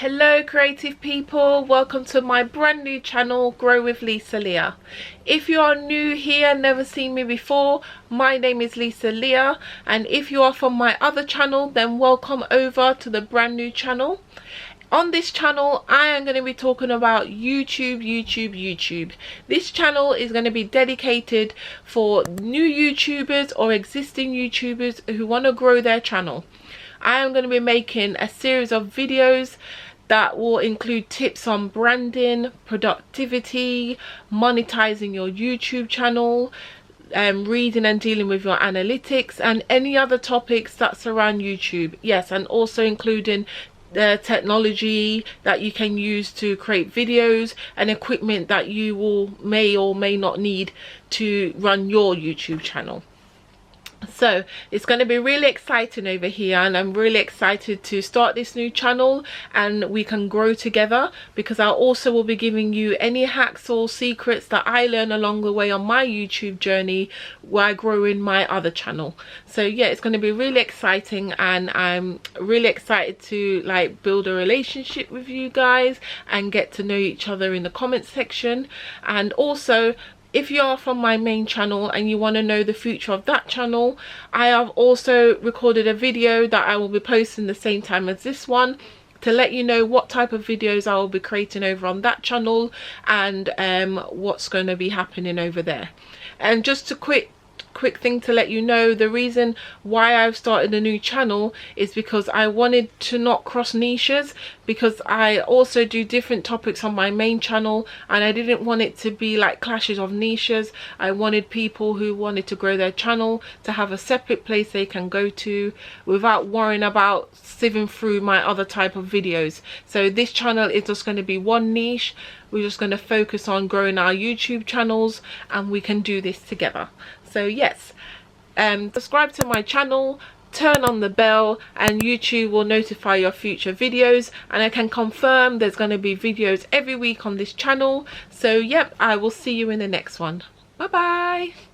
Hello creative people, welcome to my brand new channel, Grow with Leah. If you are new here, never seen me before, my name is Leah, and if you are from my other channel, then welcome over to the brand new channel. On this channel, I am going to be talking about YouTube. This channel is going to be dedicated for new YouTubers or existing YouTubers who want to grow their channel. I am going to be making a series of videos that will include tips on branding, productivity, monetizing your YouTube channel, reading and dealing with your analytics, and any other topics that surround YouTube. Yes, and also including the technology that you can use to create videos and equipment that you may or may not need to run your YouTube channel. So it's going to be really exciting over here, and I'm really excited to start this new channel and we can grow together, because I also will be giving you any hacks or secrets that I learn along the way on my YouTube journey while growing my other channel. So yeah, it's going to be really exciting, and I'm really excited to build a relationship with you guys and get to know each other in the comment section. And also, if you are from my main channel and you want to know the future of that channel, I have also recorded a video that I will be posting the same time as this one to let you know what type of videos I will be creating over on that channel and what's going to be happening over there. And just a quick thing to let you know, the reason why I've started a new channel is because I wanted to not cross niches, because I also do different topics on my main channel and I didn't want it to be like clashes of niches. I wanted people who wanted to grow their channel to have a separate place they can go to without worrying about sieving through my other type of videos. So this channel is just going to be one niche. We're just going to focus on growing our YouTube channels, and we can do this together. So yes, subscribe to my channel, turn on the bell, and YouTube will notify your future videos, and I can confirm there's going to be videos every week on this channel. So yep, I will see you in the next one. Bye bye.